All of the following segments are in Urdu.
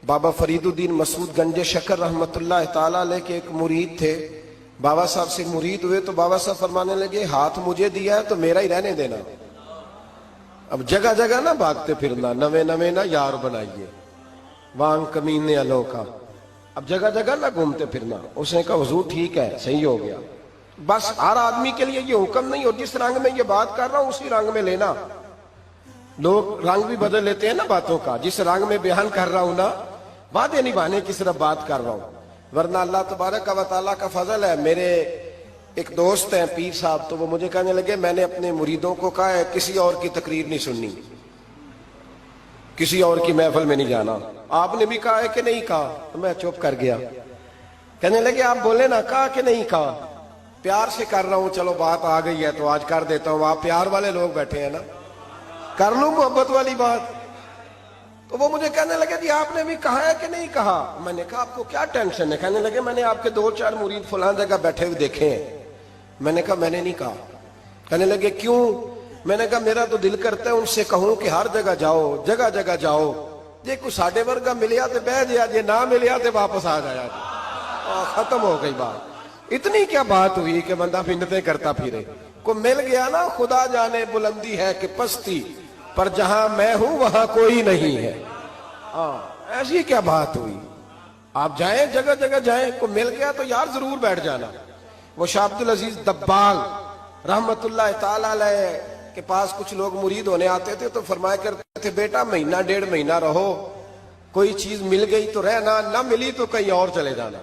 بابا فرید الدین مسعود گنج شکر رحمت اللہ تعالیٰ علیہ کے ایک مرید تھے. بابا صاحب سے مرید ہوئے تو بابا صاحب فرمانے لگے ہاتھ مجھے دیا ہے تو میرا ہی رہنے دینا. اب جگہ جگہ نہ بھاگتے پھرنا, نوے نہ یار بنائیے وان کمینے الو کا. اب جگہ جگہ نہ گھومتے پھرنا. اس نے کہا حضور ٹھیک ہے, صحیح ہو گیا. بس ہر آدمی کے لیے یہ حکم نہیں, اور جس رنگ میں یہ بات کر رہا ہوں اسی رنگ میں لینا. لوگ رنگ بھی بدل لیتے ہیں نا باتوں کا. جس رنگ میں بیان کر رہا ہوں نا, وعدے نبھانے کی صرف بات کر رہا ہوں, ورنہ اللہ تبارک و تعالیٰ کا فضل ہے. میرے ایک دوست ہیں پیر صاحب, تو وہ مجھے کہنے لگے میں نے اپنے مریدوں کو کہا ہے کسی اور کی تقریر نہیں سننی, کسی اور کی محفل میں نہیں جانا. آپ نے بھی کہا ہے کہ نہیں کہا؟ تو میں چپ کر گیا. کہنے لگے آپ بولے نا, کہا کہ نہیں کہا؟ پیار سے کر رہا ہوں, چلو بات آ گئی ہے تو آج کر دیتا ہوں. آپ پیار والے لوگ بیٹھے ہیں نا, کر لوں محبت والی بات. تو وہ مجھے کہنے لگے جی آپ نے بھی کہا ہے کہ نہیں کہا؟ میں نے کہا آپ کو کیا ٹینشن ہے؟ کہنے لگے میں نے آپ کے 2-4 مرید فلاں جگہ بیٹھے ہوئے دیکھے ہیں. میں نے کہا میں نے نہیں کہا. کہنے لگے کیوں؟ میں نے کہا میرا تو دل کرتا ہے ان سے کہوں کہ ہر جگہ جاؤ, جگہ جگہ جاؤ. جی کوئی ساڈے ورگا ملیا تو بہ جیا, جی نہ ملیا تو واپس آ جایا. ختم ہو گئی بات. اتنی کیا بات ہوئی کہ بندہ منتیں کرتا پھرے. کو مل گیا نا, خدا جانے بلندی ہے کہ پستی, پر جہاں میں ہوں وہاں کوئی نہیں ہے. ایسی کیا بات ہوئی؟ آپ جائیں جگہ جگہ جائیں, کو مل گیا تو یار ضرور بیٹھ جانا. وہ شاہ عبد العزیز دباغ رحمت اللہ تعالی علیہ کے پاس کچھ لوگ مرید ہونے آتے تھے تو فرمایا کرتے تھے بیٹا 1-1.5 مہینہ رہو, کوئی چیز مل گئی تو رہنا, نہ ملی تو کہیں اور چلے جانا.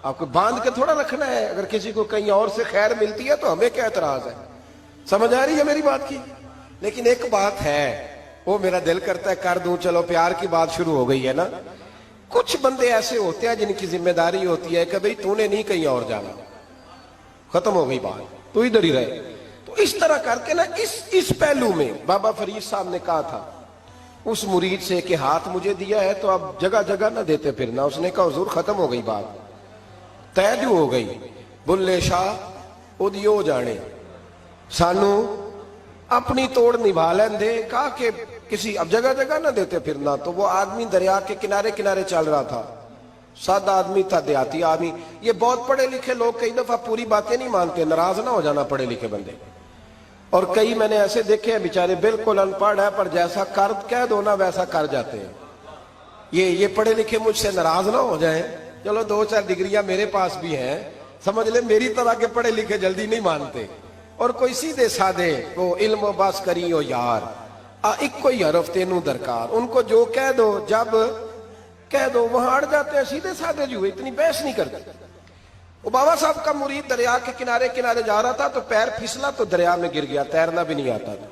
آپ کو باندھ کے تھوڑا رکھنا ہے. اگر کسی کو کہیں اور سے خیر ملتی ہے تو ہمیں کیا اعتراض ہے؟ سمجھ آ رہی ہے میری بات کی؟ لیکن ایک بات ہے, وہ میرا دل کرتا ہے کر دوں. چلو پیار کی بات شروع ہو گئی ہے نا. کچھ بندے ایسے ہوتے ہیں جن کی ذمہ داری ہوتی ہے کہ بھئی تو نے نہیں کہیں اور جانا, ختم ہو گئی بات, تو ادھر ہی رہے. تو اس طرح کر کے نا اس پہلو میں بابا فرید صاحب نے کہا تھا اس مرید سے کہ ہاتھ مجھے دیا ہے تو اب جگہ جگہ نہ دیتے پھرنا. اس نے کہا حضور ختم ہو گئی بات, طے جو ہو گئی. بلے شاہ اودیو جانے, سانو اپنی توڑ نبھا لین دے. کہا کہ کسی اب جگہ جگہ نہ دیتے پھرنا. تو وہ آدمی دریا کے کنارے کنارے چل رہا تھا, سادہ آدمی تھا, دیہاتی آدمی. یہ بہت پڑھے لکھے لوگ کئی دفعہ پوری باتیں نہیں مانتے, ناراض نہ ہو جانا پڑھے لکھے بندے. اور کئی میں نے ایسے دیکھے ہیں بیچارے بالکل ان پڑھ ہے, پر جیسا کر کہہ دو نا ویسا کر جاتے ہیں. یہ پڑھے لکھے مجھ سے ناراض نہ ہو جائیں. چلو 2-4 ڈگریاں میرے پاس بھی ہیں, سمجھ لیں میری طرح کے پڑھے لکھے جلدی نہیں مانتے. اور کوئی سیدھے سادے وہ علم و باس کری ہو یار, ایک کوئی حرف تینوں درکار. ان کو جو کہہ دو جب کہہ دو وہاں اڑ جاتے ہیں, سیدھے سادے جو اتنی بحث نہیں کرتے. وہ بابا صاحب کا مرید دریا کے کنارے کنارے جا رہا تھا تو پیر پھسلا تو دریا میں گر گیا, تیرنا بھی نہیں آتا تھا.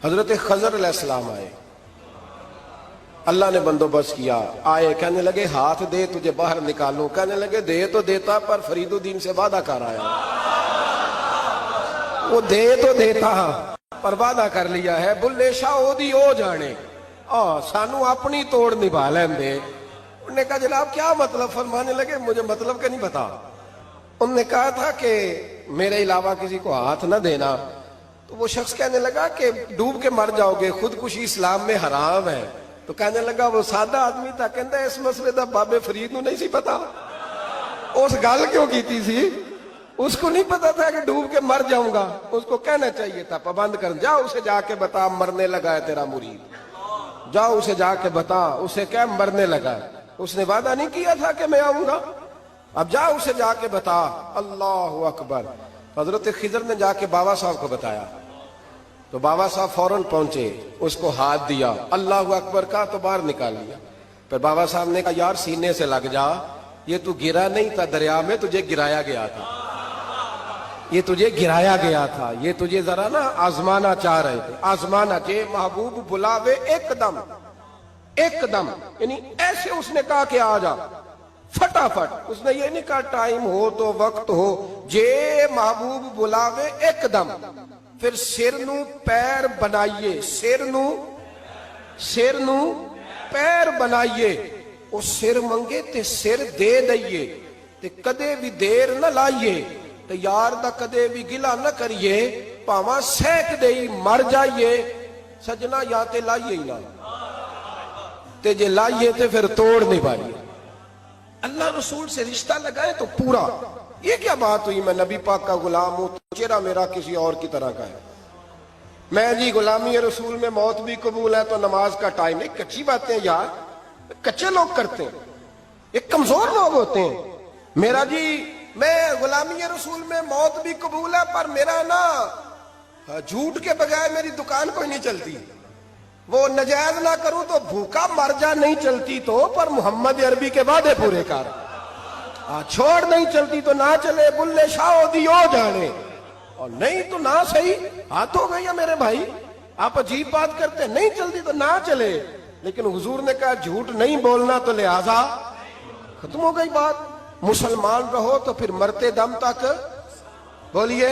حضرت خضر علیہ السلام آئے, اللہ نے بندوبست کیا. آئے, کہنے لگے ہاتھ دے تجھے باہر نکالوں. کہنے لگے دے تو دیتا پر فرید الدین سے وعدہ کر آیا. وہ دے تو دیتا پر وعدہ کر لیا ہے. بلے شاہ اودی او جانے, سانو اپنی توڑ نبھا لین دے. انہوں نے کہا جناب کیا مطلب؟ فرمانے لگے مجھے مطلب کا نہیں پتا. انہوں نے کہا تھا کہ میرے علاوہ کسی کو ہاتھ نہ دینا. تو وہ شخص کہنے لگا کہ ڈوب کے مر جاؤ گے, خودکشی اسلام میں حرام ہے. تو کہنے لگا وہ سادہ آدمی تھا, کہندا اس مسئلے دا بابے فرید نو نہیں سی پتا. اس گل کیوں کیتی سی؟ اس کو نہیں پتا تھا کہ ڈوب کے مر جاؤں گا. اس کو کہنا چاہیے تھا پابند کر, جا اسے جا کے بتا مرنے لگا ہے تیرا مرید. جاؤ اسے جا کے بتا, اسے کیا مرنے لگا ہے. اس نے وعدہ نہیں کیا تھا کہ میں آؤں گا. اب جا اسے جا کے بتا. اللہ اکبر. حضرت خضر نے جا کے بابا صاحب کو بتایا تو بابا صاحب فوراً پہنچے, اس کو ہاتھ دیا, اللہ اکبر کہا تو باہر نکال لیا. پھر بابا صاحب نے کہا یار سینے سے لگ جا, یہ تو گرا نہیں تھا دریا میں, تجھے گرایا گیا تھا. یہ تجھے گرایا گیا تھا, یہ تجھے ذرا نا آزمانا چاہ رہے تھے. آزمانا چاہے محبوب بلاوے ایک دم, ایک دم, یعنی ایسے اس نے کہا کہ آ جا فٹافٹ. اس نے یہ نہیں کہا ٹائم ہو تو وقت ہو, جے محبوب بلاوے ایک دم. پھر سر نو پیر بنائیے, سر نو پیر بنائیے. وہ سر منگے تے سر دے دئیے, تے کدے بھی دیر نہ لائیے. تے یار دا کدے بھی گلا نہ کریے, پاواں سینک دئی مر جائیے. سجنا یا تے لائیے ہی نہ. تے جے لائیے تے پھر توڑ نہیں پائیے. اللہ رسول سے رشتہ لگائے تو پورا. یہ کیا بات ہوئی میں نبی پاک کا غلام ہوں تو چہرہ میرا کسی اور کی طرح کا ہے. میں جی غلامی رسول میں موت بھی قبول ہے تو نماز کا ٹائم. ایک کچی باتیں یار کچے لوگ کرتے ہیں, ایک کمزور لوگ ہوتے ہیں. میرا جی میں غلامی رسول میں موت بھی قبول ہے پر میرا نا جھوٹ کے بغیر میری دکان کوئی نہیں چلتی. وہ نجائز نہ کروں تو بھوکا مر جا نہیں چلتی تو, پر محمد عربی کے وعدے پورے کر. چھوڑ نہیں چلتی تو نہ چلے, بلے شاہ دیو جانے, اور نہیں تو نہ صحیح. ہاتھ ہو گئی ہے میرے بھائی, آپ عجیب بات کرتے, نہیں چلتی تو نہ چلے. لیکن حضور نے کہا جھوٹ نہیں بولنا تو لہذا ختم ہو گئی بات. مسلمان رہو تو پھر مرتے دم تک بولیے.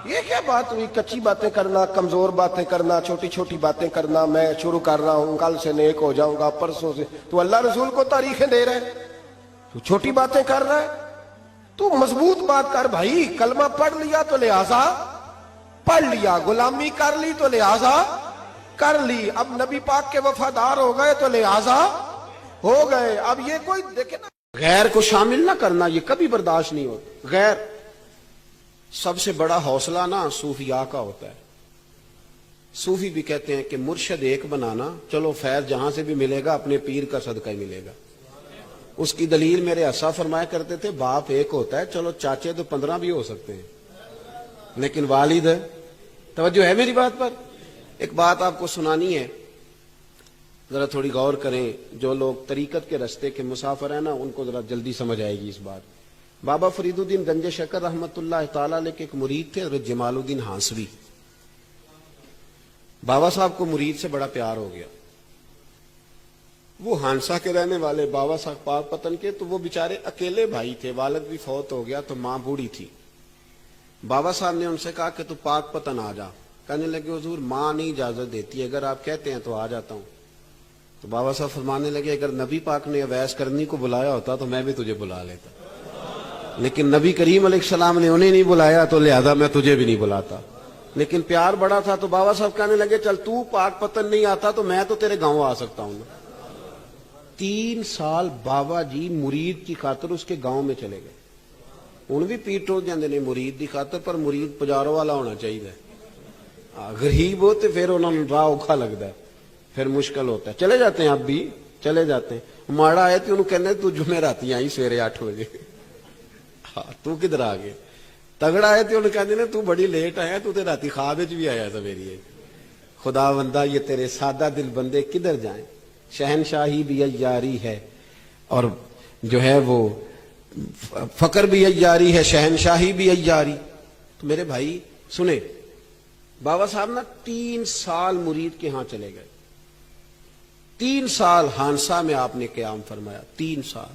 یہ کیا بات ہوئی کچی باتیں کرنا, کمزور باتیں کرنا, چھوٹی چھوٹی باتیں کرنا. میں شروع کر رہا ہوں, کل سے نیک ہو جاؤں گا, پرسوں سے. تو اللہ رسول کو تاریخیں دے رہے, تو چھوٹی باتیں کر رہا ہے. تو مضبوط بات کر بھائی. کلمہ پڑھ لیا تو لہذا پڑھ لیا, غلامی کر لی تو لہذا کر لی. اب نبی پاک کے وفادار ہو گئے تو لہذا ہو گئے. اب یہ کوئی دیکھے نا, غیر کو شامل نہ کرنا یہ کبھی برداشت نہیں ہوتا. غیر سب سے بڑا حوصلہ نا صوفیاء کا ہوتا ہے. صوفی بھی کہتے ہیں کہ مرشد ایک بنانا, چلو فیض جہاں سے بھی ملے گا اپنے پیر کا صدقہ ہی ملے گا. اس کی دلیل میرے اسا فرمایا کرتے تھے, باپ ایک ہوتا ہے, چلو چاچے تو 15 بھی ہو سکتے ہیں, لیکن والد. توجہ ہے میری بات پر؟ ایک بات آپ کو سنانی ہے, ذرا تھوڑی غور کریں. جو لوگ طریقت کے رستے کے مسافر ہیں نا ان کو ذرا جلدی سمجھ آئے گی اس بات. بابا فرید الدین گنج شکر رحمت اللہ تعالی علیہ کے ایک مرید تھے حضرت جمال الدین ہانسوی. بابا صاحب کو مرید سے بڑا پیار ہو گیا. وہ ہانسا کے رہنے والے, بابا صاحب پاک پتن کے, تو وہ بیچارے اکیلے بھائی تھے, والد بھی فوت ہو گیا تو ماں بوڑھی تھی. بابا صاحب نے ان سے کہا کہ تو پاک پتن آ جا. کہنے لگے حضور ماں نہیں اجازت دیتی, اگر آپ کہتے ہیں تو آ جاتا ہوں. تو بابا صاحب فرمانے لگے اگر نبی پاک نے اویس کرنی کو بلایا ہوتا تو میں بھی تجھے بلا لیتا, لیکن نبی کریم علیہ السلام نے انہیں نہیں بلایا تو لہذا میں تجھے بھی نہیں بلاتا. لیکن پیار بڑا تھا تو بابا صاحب کہنے لگے چل تو پاک پتن نہیں آتا تو میں تو تیرے گاؤں آ سکتا ہوں. 3 سال بابا جی مرید کی خاطر اس کے گاؤں میں چلے گئے. ہوں بھی پیٹ ٹوٹ جاندے نے مرید کی خاطر, پر مرید پجاروں والا ہونا چاہیے. غریب ہو تو پھر انہوں نے راہ اوکھا لگتا ہے, پھر مشکل ہوتا ہے. چلے جاتے ہیں اب بھی چلے جاتے ہیں. ماڑا آئے تو انہوں کہنے تو جمعے راتی آئی سویرے 8 بجے. تو کدھر آ گئے. تگڑا آئے تو انہوں کہنے تو بڑی لیٹ آیا, تو تے راتی خواب وچ بھی آیا سویرے. خدا بندہ یہ تیرے سادہ دل بندے کدھر جائیں. شہنشاہی بھی عیاری ہے اور جو ہے وہ فقر بھی عیاری ہے, شہنشاہی بھی عیاری. تو میرے بھائی سنیں, بابا صاحب نا 3 سال مرید کے ہاں چلے گئے. 3 سال ہانسا میں آپ نے قیام فرمایا. 3 سال.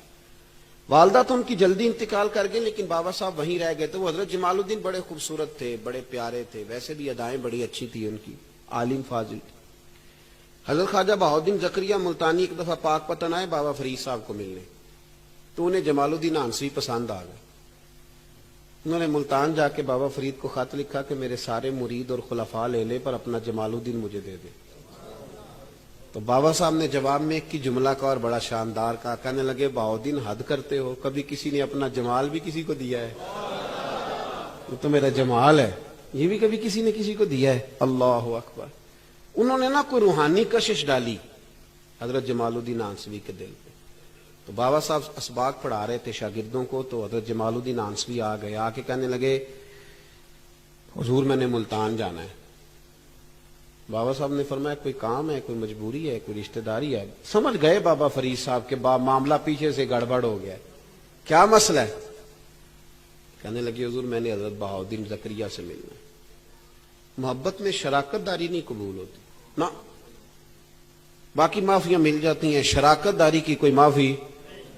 والدہ تو ان کی جلدی انتقال کر گئی, لیکن بابا صاحب وہیں رہ گئے تھے. وہ حضرت جمال الدین بڑے خوبصورت تھے, بڑے پیارے تھے, ویسے بھی ادائیں بڑی اچھی تھی ان کی, عالم فاضل تھے. حضرت خواجہ بہاؤدین زکریہ ملتانی ایک دفعہ پاک پتن آئے بابا فرید صاحب کو ملنے, تو انہیں جمال الدین ہانسوی پسند آ گئے. انہوں نے ملتان جا کے بابا فرید کو خط لکھا کہ میرے سارے مرید اور خلفاء لے لے, پر اپنا جمال الدین مجھے دے دے. تو بابا صاحب نے جواب میں ایک کی جملہ کا اور بڑا شاندار کہا. کہنے لگے بہاؤدین حد کرتے ہو, کبھی کسی نے اپنا جمال بھی کسی کو دیا ہے؟ یہ تو میرا جمال ہے, یہ بھی کبھی کسی نے کسی کو دیا ہے؟ اللہ اکبر. انہوں نے نا کوئی روحانی کشش ڈالی حضرت جمال الدین ہانسوی کے دل پہ. تو بابا صاحب اسباق پڑھا رہے تھے شاگردوں کو, تو حضرت جمال الدین ہانسوی آ گئے. آ کے کہنے لگے حضور میں نے ملتان جانا ہے. بابا صاحب نے فرمایا کوئی کام ہے, کوئی مجبوری ہے, کوئی رشتہ داری ہے؟ سمجھ گئے بابا فرید صاحب کے معاملہ پیچھے سے گڑبڑ ہو گیا. کیا مسئلہ ہے؟ کہنے لگے حضور میں نے حضرت بہاؤدین زکریہ سے ملنا ہے. محبت میں شراکت داری نہیں قبول ہوتی نا, باقی معافیاں مل جاتی ہیں, شراکت داری کی کوئی معافی.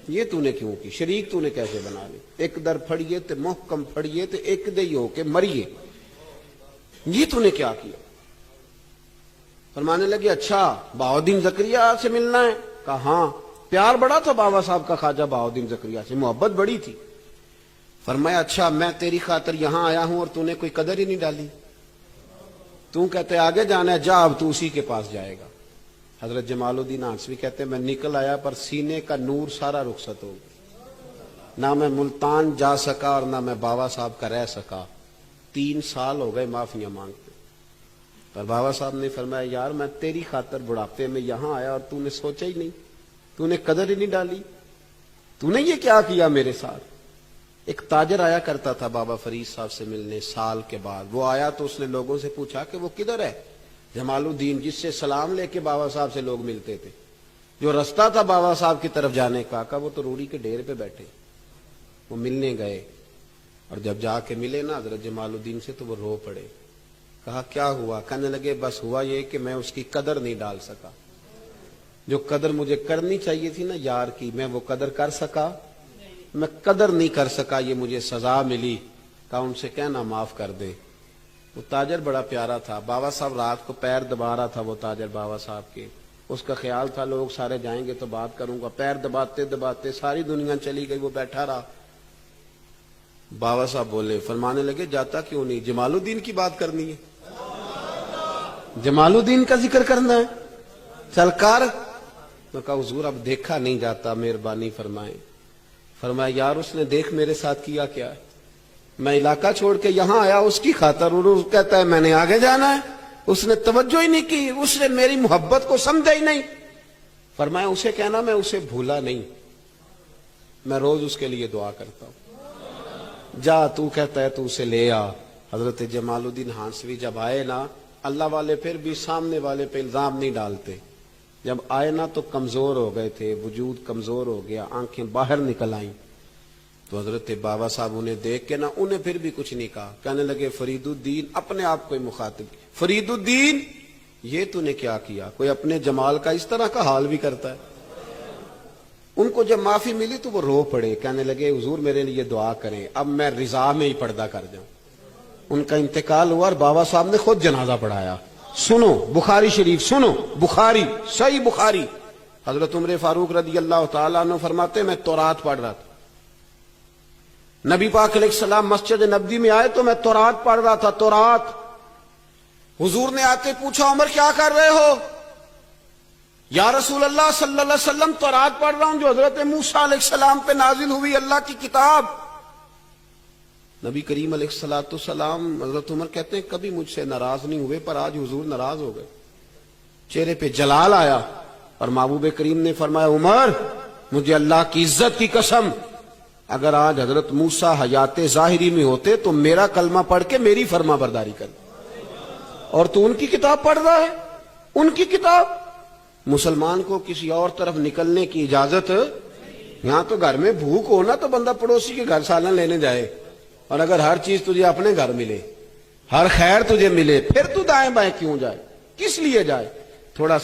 یہ تو نے کیوں کی؟ شریک تو نے کیسے بنا لی؟ ایک در پھڑیے تے محکم پھڑیے تے ایک دے ہو کے مریے, یہ تو نے کیا کیا؟ فرمانے لگے اچھا بہاؤدین زکریہ سے ملنا ہے؟ کہا ہاں. پیار بڑا تھا بابا صاحب کا خواجہ بہاؤدین زکریہ سے, محبت بڑی تھی. فرمایا اچھا میں تیری خاطر یہاں آیا ہوں اور تو نے کوئی قدر ہی نہیں ڈالی. تو کہتے آگے جانا ہے, جا اب تو اسی کے پاس جائے گا. حضرت جمال الدین ہانسوی کہتے ہیں میں نکل آیا پر سینے کا نور سارا رخصت ہو گیا، نہ میں ملتان جا سکا اور نہ میں بابا صاحب کا رہ سکا، 3 سال ہو گئے معافیاں مانگتے۔ پر بابا صاحب نے فرمایا یار میں تیری خاطر بڑھاپے میں یہاں آیا اور تو نے سوچا ہی نہیں، تو نے قدر ہی نہیں ڈالی، تو نے یہ کیا کیا میرے ساتھ۔ ایک تاجر آیا کرتا تھا بابا فرید صاحب سے ملنے سال کے بعد، وہ آیا تو اس نے لوگوں سے پوچھا کہ وہ کدھر ہے جمال الدین جس سے سلام لے کے بابا صاحب سے لوگ ملتے تھے، جو رستہ تھا بابا صاحب کی طرف جانے کا، کہا وہ تو روڑی کے ڈھیر پہ بیٹھے۔ وہ ملنے گئے اور جب جا کے ملے نا حضرت جمال الدین سے تو وہ رو پڑے۔ کہا کیا ہوا؟ کہنے لگے بس ہوا یہ کہ میں اس کی قدر نہیں ڈال سکا، جو قدر مجھے کرنی چاہیے تھی نا یار کی، میں وہ قدر کر سکا، میں قدر نہیں کر سکا، یہ مجھے سزا ملی۔ کہا ان سے کہنا معاف کر دے۔ وہ تاجر بڑا پیارا تھا، بابا صاحب رات کو پیر دبا رہا تھا، وہ تاجر بابا صاحب کے، اس کا خیال تھا لوگ سارے جائیں گے تو بات کروں گا، پیر دباتے دباتے ساری دنیا چلی گئی، وہ بیٹھا رہا۔ بابا صاحب بولے، فرمانے لگے جاتا کیوں نہیں؟ جمال الدین کی بات کرنی ہے، جمال الدین کا ذکر کرنا ہے، چل کر۔ میں کہا حضور اب دیکھا نہیں جاتا، مہربانی فرمائیں۔ فرمایا یار اس نے دیکھ میرے ساتھ کیا کیا ہے، میں علاقہ چھوڑ کے یہاں آیا اس کی خاطر، اور وہ کہتا ہے میں نے آگے جانا ہے، اس نے توجہ ہی نہیں کی، اس نے میری محبت کو سمجھا ہی نہیں۔ فرمایا اسے کہنا میں اسے بھولا نہیں، میں روز اس کے لیے دعا کرتا ہوں، جا تو کہتا ہے تو اسے لے آ۔ حضرت جمال الدین ہانسوی جب آئے نا، اللہ والے پھر بھی سامنے والے پہ الزام نہیں ڈالتے، جب آئے نا تو کمزور ہو گئے تھے، وجود کمزور ہو گیا، آنکھیں باہر نکل آئیں، تو حضرت بابا صاحب انہیں دیکھ کے نا انہیں پھر بھی کچھ نہیں کہا، کہنے لگے فرید الدین، اپنے آپ کو ہی مخاطب، فرید الدین یہ تو نے کیا کیا؟ کوئی اپنے جمال کا اس طرح کا حال بھی کرتا ہے۔ ان کو جب معافی ملی تو وہ رو پڑے، کہنے لگے حضور میرے لیے دعا کریں، اب میں رضا میں ہی پردہ کر جاؤں۔ ان کا انتقال ہوا اور بابا صاحب نے خود جنازہ پڑھایا۔ سنو بخاری شریف، سنو بخاری، صحیح بخاری، حضرت عمر فاروق رضی اللہ تعالیٰ عنہ فرماتے میں تورات پڑھ رہا تھا، نبی پاک علیہ السلام مسجد نبوی میں آئے تو میں تورات پڑھ رہا تھا، تورات۔ حضور نے آتے پوچھا عمر کیا کر رہے ہو؟ یا رسول اللہ صلی اللہ علیہ وسلم تورات پڑھ رہا ہوں جو حضرت موسیٰ علیہ السلام پہ نازل ہوئی، اللہ کی کتاب۔ نبی کریم علیہ السلام، حضرت عمر کہتے ہیں کبھی مجھ سے ناراض نہیں ہوئے، پر آج حضور ناراض ہو گئے، چہرے پہ جلال آیا، اور محبوب کریم نے فرمایا عمر مجھے اللہ کی عزت کی قسم، اگر آج حضرت موسیٰ حیات ظاہری میں ہوتے تو میرا کلمہ پڑھ کے میری فرما برداری کر، اور تو ان کی کتاب پڑھ رہا ہے، ان کی کتاب۔ مسلمان کو کسی اور طرف نکلنے کی اجازت، یہاں تو گھر میں بھوک ہو نا تو بندہ پڑوسی کے گھر سالن لینے جائے، اور اگر ہر چیز تجھے اپنے گھر ملے، ہر خیر تجھے ملے، پھر تو دائیں بائیں کیوں جائے؟ کس لیے جائے؟ تھوڑا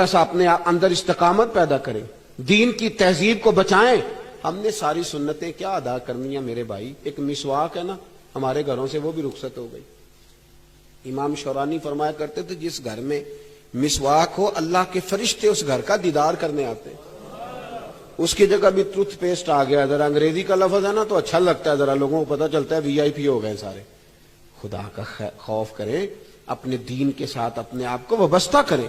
سا اپنے اندر استقامت پیدا کریں، دین کی تہذیب کو بچائیں۔ ہم نے ساری سنتیں کیا ادا کرنی ہیں میرے بھائی؟ ایک مسواک ہے نا ہمارے گھروں سے وہ بھی رخصت ہو گئی۔ امام شورانی فرمایا کرتے تھے جس گھر میں مسواک ہو اللہ کے فرشتے اس گھر کا دیدار کرنے آتے ہیں۔ اس کی جگہ بھی ٹوتھ پیسٹ آ گیا، ذرا انگریزی کا لفظ ہے نا تو اچھا لگتا ہے، ذرا لوگوں کو پتہ چلتا ہے وی آئی پی ہو گئے سارے۔ خدا کا خوف کریں، اپنے دین کے ساتھ اپنے آپ کو وابستہ کریں۔